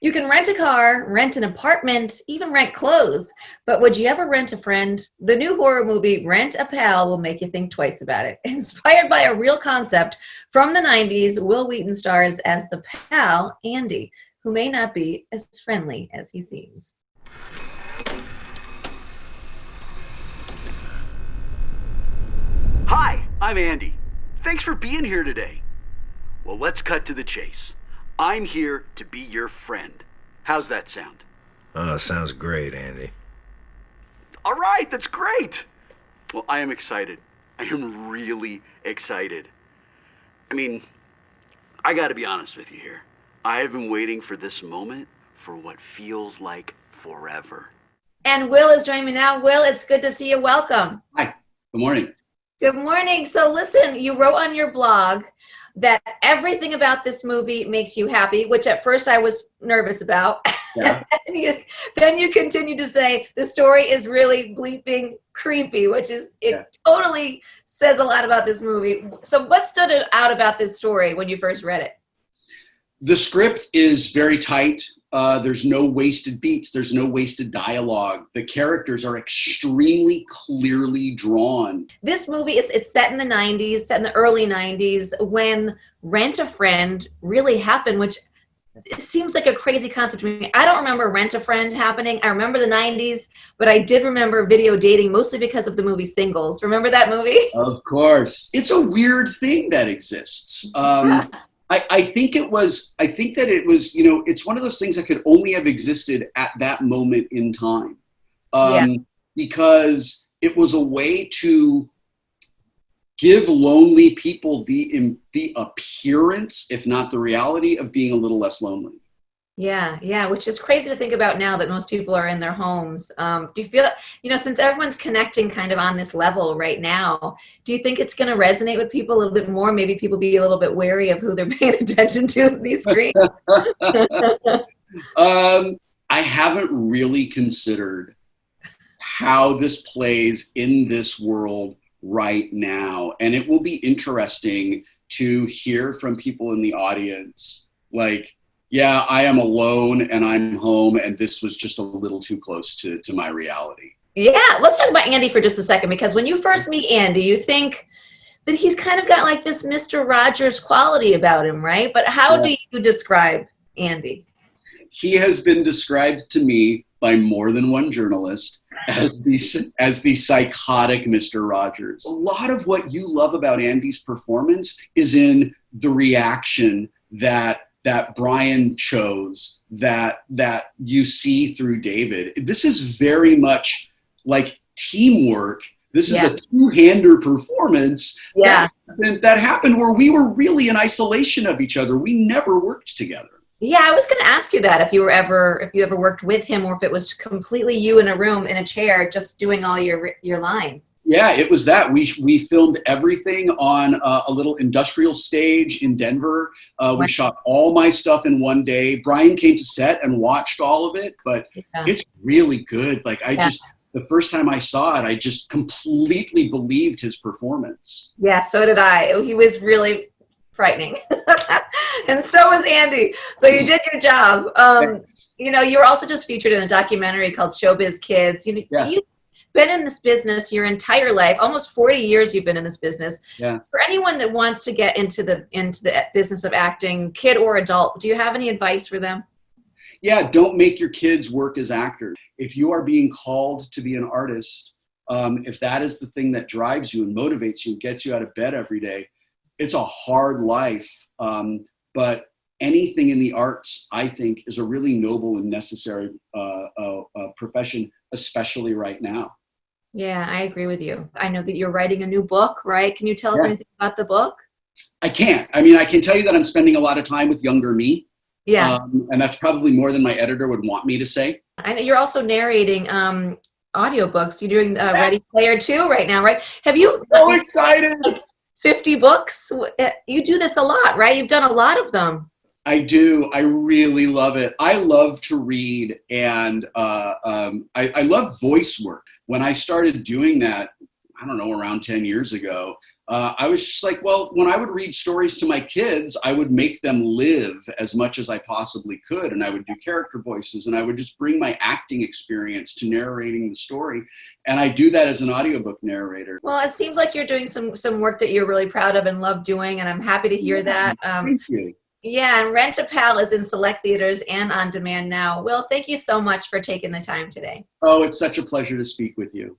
You can rent a car, rent an apartment, even rent clothes. But would you ever rent a friend? The new horror movie, Rent a Pal, will make you think twice about it. Inspired by a real concept from the 90s, Wil Wheaton stars as the pal, Andy, who may not be as friendly as he seems. Hi, I'm Andy. Thanks for being here today. Well, let's cut to the chase. I'm here to be your friend. How's that sound? Oh, sounds great, Andy. All right, that's great. Well, I am excited. I am really excited. I mean, I gotta be honest with you here. I have been waiting for this moment for what feels like forever. And Will is joining me now. Will, it's good to see you. Welcome. Hi, good morning. Good morning. So listen, you wrote on your blog that everything about this movie makes you happy, which at first I was nervous about. Yeah. then you continue to say the story is really bleeping creepy, which is, totally says a lot about this movie. So what stood out about this story when you first read it? The script is very tight. There's no wasted beats. There's no wasted dialogue. The characters are extremely clearly drawn. This movie it's set in the 90s, set in the early 90s when Rent a Friend really happened, which it seems like a crazy concept to me. I don't remember Rent a Friend happening. I remember the 90s, but I did remember video dating mostly because of the movie Singles. Remember that movie? Of course. It's a weird thing that exists. I think that it was, it's one of those things that could only have existed at that moment in time. Because it was a way to give lonely people the appearance, if not the reality, of being a little less lonely. Yeah, which is crazy to think about now that most people are in their homes. Do you feel, since everyone's connecting kind of on this level right now, do you think it's going to resonate with people a little bit more? Maybe people be a little bit wary of who they're paying attention to in these screens? I haven't really considered how this plays in this world right now. And it will be interesting to hear from people in the audience, like, yeah, I am alone and I'm home and this was just a little too close to my reality. Yeah, let's talk about Andy for just a second, because when you first meet Andy, you think that he's kind of got like this Mr. Rogers quality about him, right? But how do you describe Andy? He has been described to me by more than one journalist as the psychotic Mr. Rogers. A lot of what you love about Andy's performance is in the reaction that Brian chose, that you see through David. This is very much like teamwork. This is a two-hander performance that happened where we were really in isolation of each other. We never worked together. Yeah, I was going to ask you that if you ever worked with him, or if it was completely you in a room in a chair just doing all your lines. Yeah, it was that. We filmed everything on a little industrial stage in Denver. We shot all my stuff in one day. Brian came to set and watched all of it, but it's really good. Like the first time I saw it, I just completely believed his performance. Yeah, so did I. He was really frightening. And so was Andy. So you did your job. You were also just featured in a documentary called Showbiz Kids. You've been in this business your entire life, almost 40 years you've been in this business. Yeah. For anyone that wants to get into the business of acting, kid or adult, do you have any advice for them? Yeah, don't make your kids work as actors. If you are being called to be an artist, if that is the thing that drives you and motivates you and gets you out of bed every day, it's a hard life. But anything in the arts, I think, is a really noble and necessary profession, especially right now. Yeah, I agree with you. I know that you're writing a new book, right? Can you tell us anything about the book? I can't. I mean, I can tell you that I'm spending a lot of time with younger me. Yeah. And that's probably more than my editor would want me to say. I know you're also narrating audiobooks. You're doing Ready Player 2 right now, right? Have you... So excited! 50 books? You do this a lot, right? You've done a lot of them. I do. I really love it. I love to read, and I love voice work. When I started doing that, I don't know, around 10 years ago, I was just like, well, when I would read stories to my kids, I would make them live as much as I possibly could. And I would do character voices, and I would just bring my acting experience to narrating the story. And I do that as an audiobook narrator. Well, it seems like you're doing some work that you're really proud of and love doing, and I'm happy to hear that. Thank you. Yeah, and Rent a Pal is in select theaters and on demand now. Will, thank you so much for taking the time today. Oh, it's such a pleasure to speak with you.